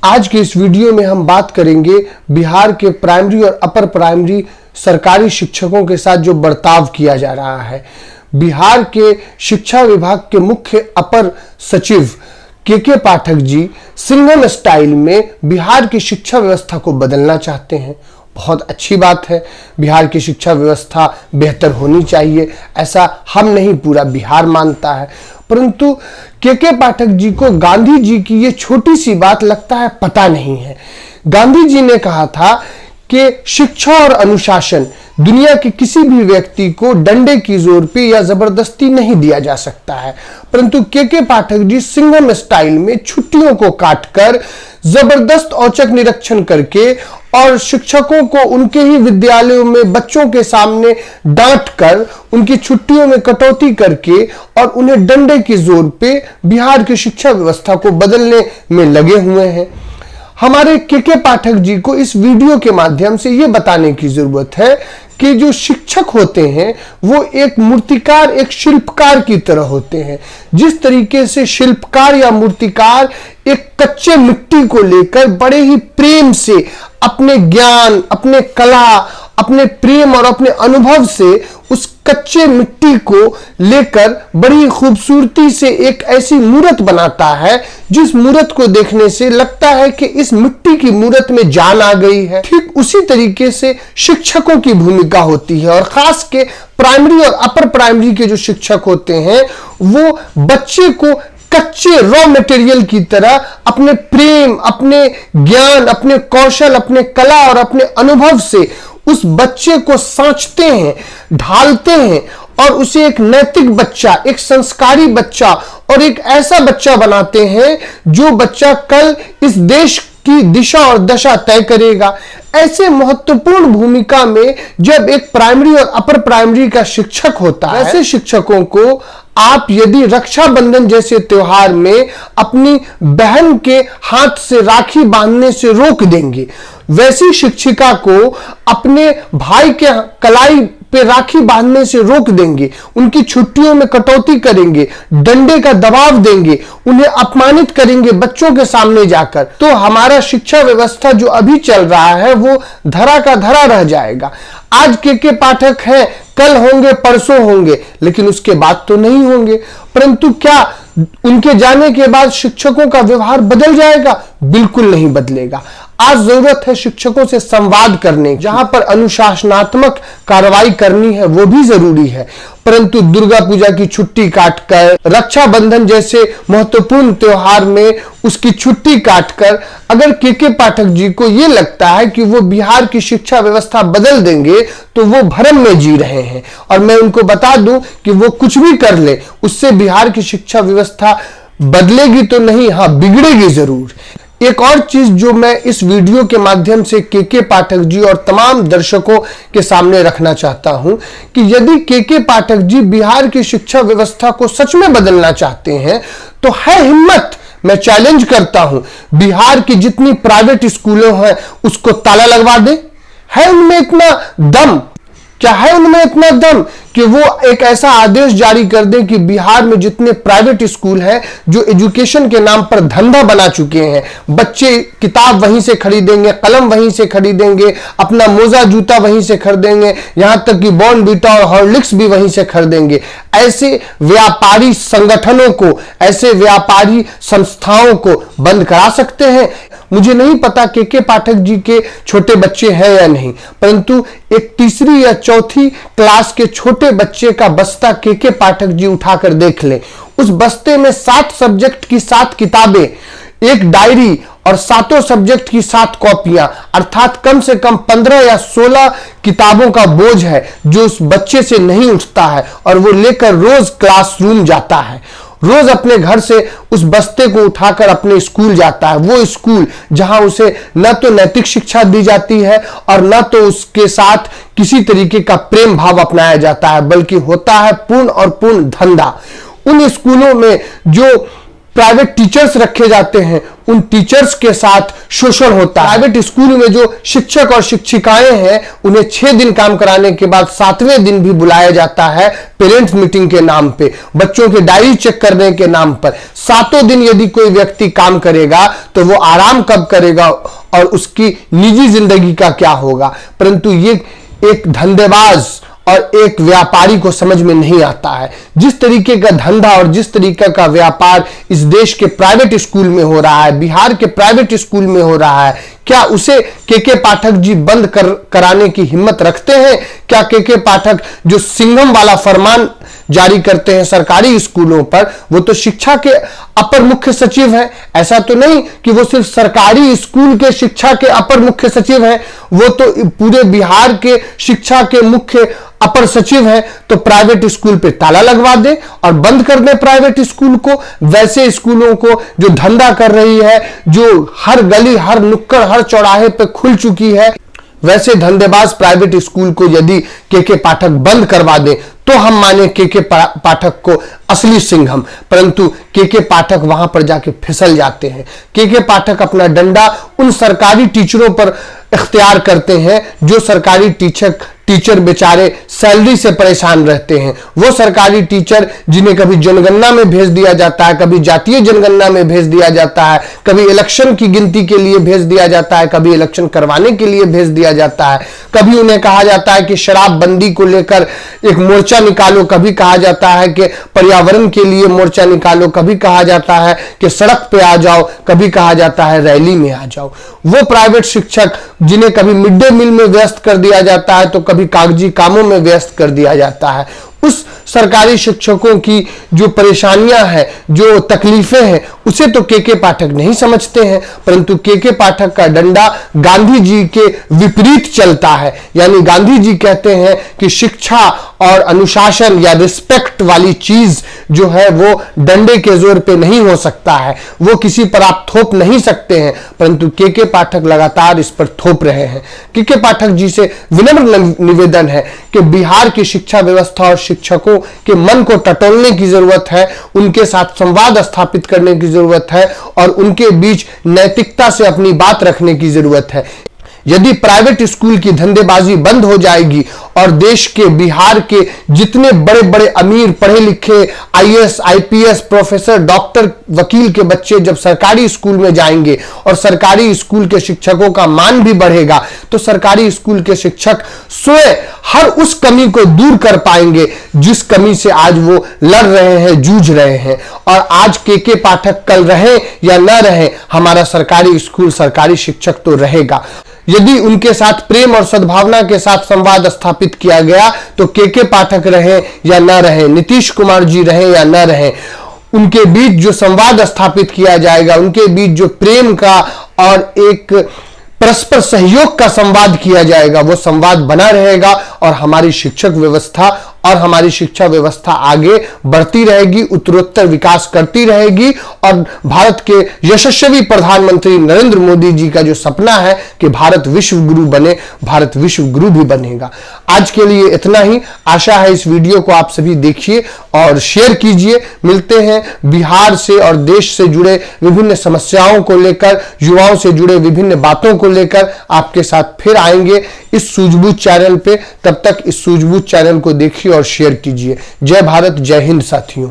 आज के इस वीडियो में हम बात करेंगे बिहार के प्राइमरी और अपर प्राइमरी सरकारी शिक्षकों के साथ जो बर्ताव किया जा रहा है। बिहार के शिक्षा विभाग के मुख्य अपर सचिव के पाठक जी सिंघम स्टाइल में बिहार की शिक्षा व्यवस्था को बदलना चाहते हैं। बहुत अच्छी बात है, बिहार की शिक्षा व्यवस्था बेहतर होनी चाहिए, ऐसा हम नहीं पूरा बिहार मानता है। परंतु के पाठक जी को गांधी जी की ये छोटी सी बात लगता है पता नहीं है। गांधी जी ने कहा था कि शिक्षा और अनुशासन दुनिया के किसी भी व्यक्ति को डंडे की जोर पे या जबरदस्ती नहीं दिया जा सकता है। परंतु के पाठक जी सिंघम स्टाइल में छुट्टियों को काटकर जबरदस्त औचक निरीक्षण करके और शिक्षकों को उनके ही विद्यालयों में बच्चों के सामने डांट कर उनकी छुट्टियों में कटौती करके और उन्हें डंडे की जोर पे बिहार की शिक्षा व्यवस्था को बदलने में लगे हुए हैं। हमारे के पाठक जी को इस वीडियो के माध्यम से यह बताने की जरूरत है कि जो शिक्षक होते हैं वो एक मूर्तिकार, एक शिल्पकार की तरह होते हैं। जिस तरीके से शिल्पकार या मूर्तिकार एक कच्चे मिट्टी को लेकर बड़े ही प्रेम से अपने ज्ञान, अपने कला, अपने प्रेम और अपने अनुभव से उस कच्चे मिट्टी को लेकर बड़ी खूबसूरती से एक ऐसी मूर्त बनाता है जिस मूर्त को देखने से लगता है कि इस मिट्टी की मूर्त में जान आ गई है। ठीक उसी तरीके से शिक्षकों की भूमिका होती है और खास के प्राइमरी और अपर प्राइमरी के जो शिक्षक होते हैं वो बच्चे को कच्चे रॉ मटेरियल की तरह अपने प्रेम, अपने ज्ञान, अपने कौशल, अपने कला और अपने अनुभव से उस बच्चे को सांचते हैं, ढालते हैं और उसे एक नैतिक बच्चा, एक संस्कारी बच्चा और एक ऐसा बच्चा बनाते हैं जो बच्चा कल इस देश की दिशा और दशा तय करेगा। ऐसे महत्वपूर्ण भूमिका में जब एक प्राइमरी और अपर प्राइमरी का शिक्षक होता है, ऐसे शिक्षकों को आप यदि रक्षाबंधन जैसे त्योहार में अपनी बहन के हाथ से राखी बांधने से रोक देंगे, वैसी शिक्षिका को अपने भाई के कलाई पे राखी बांधने से रोक देंगे, उनकी छुट्टियों में कटौती करेंगे, डंडे का दबाव देंगे, उन्हें अपमानित करेंगे बच्चों के सामने जाकर, तो हमारा शिक्षा व्यवस्था जो अभी चल रहा है वो धरा का धरा रह जाएगा। आज के पाठक हैं, कल होंगे, परसों होंगे, लेकिन उसके बाद तो नहीं होंगे। परंतु क्या उनके जाने के बाद शिक्षकों का व्यवहार बदल जाएगा? बिल्कुल नहीं बदलेगा। आज जरूरत है शिक्षकों से संवाद करने की। जहां पर अनुशासनात्मक कार्रवाई करनी है वो भी जरूरी है, परंतु दुर्गा पूजा की छुट्टी काटकर, रक्षाबंधन जैसे महत्वपूर्ण त्योहार में उसकी छुट्टी काटकर अगर के पाठक जी को यह लगता है कि वो बिहार की शिक्षा व्यवस्था बदल देंगे तो वो भ्रम में जी रहे हैं। और मैं उनको बता दूं कि वो कुछ भी कर ले, उससे बिहार की शिक्षा व्यवस्था बदलेगी तो नहीं, हाँ बिगड़ेगी जरूर। एक और चीज जो मैं इस वीडियो के माध्यम से के पाठक जी और तमाम दर्शकों के सामने रखना चाहता हूं कि यदि के पाठक जी बिहार की शिक्षा व्यवस्था को सच में बदलना चाहते हैं तो है हिम्मत, मैं चैलेंज करता हूं, बिहार की जितनी प्राइवेट स्कूलों हैं उसको ताला लगवा दे। है उनमें इतना दम? क्या है उनमें इतना दम कि वो एक ऐसा आदेश जारी कर दें कि बिहार में जितने प्राइवेट स्कूल हैं जो एजुकेशन के नाम पर धंधा बना चुके हैं, बच्चे किताब वहीं से खरीदेंगे, कलम वहीं से खरीदेंगे, अपना मोजा जूता वहीं से खरीदेंगे, यहां तक कि बॉर्नवीटा और हॉर्लिक्स भी वहीं से खरीदेंगे। ऐसे व्यापारी संगठनों को, ऐसे व्यापारी संस्थाओं को बंद करा सकते हैं। मुझे नहीं पता के पाठक जी के छोटे बच्चे हैं या नहीं, परंतु एक तीसरी या चौथी क्लास के छोटे बच्चे का बस्ता के पाठक जी उठाकर देख लें। उस बस्ते में 7 सब्जेक्ट की 7 किताबें, एक डायरी और 7 सब्जेक्ट की 7 कॉपियां, अर्थात कम से कम 15 या 16 किताबों का बोझ है जो उस बच्चे से नहीं उठता है और वो लेकर रोज क्लासरूम जाता है, रोज अपने घर से उस बस्ते को उठाकर अपने स्कूल जाता है। वो स्कूल जहां उसे न तो नैतिक शिक्षा दी जाती है और न तो उसके साथ किसी तरीके का प्रेम भाव अपनाया जाता है, बल्कि होता है पूर्ण और पूर्ण धंधा। उन स्कूलों में जो प्राइवेट टीचर्स रखे जाते हैं, उन टीचर्स के साथ शोषण होता है। प्राइवेट स्कूल में जो शिक्षक और शिक्षिकाएं हैं, उन्हें 6 दिन काम कराने के बाद 7वें दिन भी बुलाया जाता है पेरेंट्स मीटिंग के नाम पे, बच्चों के डायरी चेक करने के नाम पर। 7 दिन यदि कोई व्यक्ति काम करेगा तो वो आराम कब करेगा और उसकी निजी जिंदगी का क्या होगा। परंतु ये एक धंधेबाज और एक व्यापारी को समझ में नहीं आता है। जिस तरीके का धंधा और जिस तरीके का व्यापार इस देश के प्राइवेट स्कूल में हो रहा है, बिहार के प्राइवेट स्कूल में हो रहा है, क्या उसे के पाठक जी बंद कराने की हिम्मत रखते हैं? क्या के पाठक जो सिंघम वाला फरमान जारी करते हैं सरकारी स्कूलों पर, वो तो शिक्षा के अपर मुख्य सचिव हैं। ऐसा तो नहीं कि वो सिर्फ सरकारी स्कूल के शिक्षा के अपर मुख्य सचिव हैं, वो तो पूरे बिहार के शिक्षा के मुख्य अपर सचिव है। तो प्राइवेट स्कूल पे ताला लगवा दे और बंद कर दे प्राइवेट स्कूल को। वैसे स्कूलों को जो धंधा कर रही है, जो हर गली हर नुक्कड़ हर चौराहे पे खुल चुकी है, वैसे धंधेबाज प्राइवेट स्कूल को यदि के पाठक बंद करवा दे तो हम माने के पाठक को असली सिंघम। परंतु के पाठक वहां पर जाके फिसल जाते हैं। के पाठक अपना डंडा उन सरकारी टीचरों पर इख्तियार करते हैं जो सरकारी टीचर बेचारे सैलरी से परेशान रहते हैं। वो सरकारी टीचर जिन्हें कभी जनगणना में भेज दिया जाता है, कभी जातीय जनगणना में भेज दिया जाता है, कभी इलेक्शन की गिनती के लिए भेज दिया जाता है, कभी इलेक्शन करवाने के लिए भेज दिया जाता है, कभी उन्हें कहा जाता है कि शराबबंदी को लेकर एक मोर्चा निकालो, कभी कहा जाता है कि पर्यावरण के लिए मोर्चा निकालो, कभी कहा जाता है कि सड़क पे आ जाओ, कभी कहा जाता है रैली में आ जाओ। वो प्राइवेट शिक्षक जिन्हें कभी मिड डे मील में व्यस्त कर दिया जाता है तो कभी कागजी कामों में व्यस्त कर दिया जाता है, उस सरकारी शिक्षकों की जो परेशानियां हैं, जो तकलीफें हैं, उसे तो के पाठक नहीं समझते हैं। परंतु के पाठक का डंडा गांधी जी के विपरीत चलता है। यानी गांधी जी कहते हैं कि शिक्षा और अनुशासन या रिस्पेक्ट वाली चीज जो है वो डंडे के जोर पे नहीं हो सकता है, वो किसी पर आप थोप नहीं सकते हैं। परंतु के पाठक लगातार इस पर थोप रहे हैं। के पाठक जी से विनम्र निवेदन है कि बिहार की शिक्षा व्यवस्था और शिक्षकों के मन को टटोलने की जरूरत है, उनके साथ संवाद स्थापित करने की जरूरत है और उनके बीच नैतिकता से अपनी बात रखने की जरूरत है। यदि प्राइवेट स्कूल की धंधेबाजी बंद हो जाएगी और देश के बिहार के जितने बड़े बड़े अमीर पढ़े लिखे आईएएस आईपीएस प्रोफेसर डॉक्टर वकील के बच्चे जब सरकारी स्कूल में जाएंगे और सरकारी स्कूल के शिक्षकों का मान भी बढ़ेगा, तो सरकारी स्कूल के शिक्षक स्वयं हर उस कमी को दूर कर पाएंगे जिस कमी से आज वो लड़ रहे हैं, जूझ रहे हैं। और आज के पाठक कल रहे या न रहे, हमारा सरकारी स्कूल सरकारी शिक्षक तो रहेगा। यदि उनके साथ प्रेम और सद्भावना के साथ संवाद स्थापित किया गया तो के पाठक रहे या न रहे, नीतीश कुमार जी रहे या न रहे, उनके बीच जो संवाद स्थापित किया जाएगा, उनके बीच जो प्रेम का और एक परस्पर सहयोग का संवाद किया जाएगा, वो संवाद बना रहेगा और हमारी शिक्षक व्यवस्था और हमारी शिक्षा व्यवस्था आगे बढ़ती रहेगी, उत्तरोत्तर विकास करती रहेगी। और भारत के यशस्वी प्रधानमंत्री नरेंद्र मोदी जी का जो सपना है कि भारत विश्व गुरु बने, भारत विश्व गुरु भी बनेगा। आज के लिए इतना ही। आशा है इस वीडियो को आप सभी देखिए और शेयर कीजिए। मिलते हैं बिहार से और देश से जुड़े विभिन्न समस्याओं को लेकर, युवाओं से जुड़े विभिन्न बातों को लेकर आपके साथ फिर आएंगे इस सूझबूझ चैनल पे। तब तक इस सूझबूझ चैनल को देखिए और शेयर कीजिए। जय भारत, जय हिंद साथियों।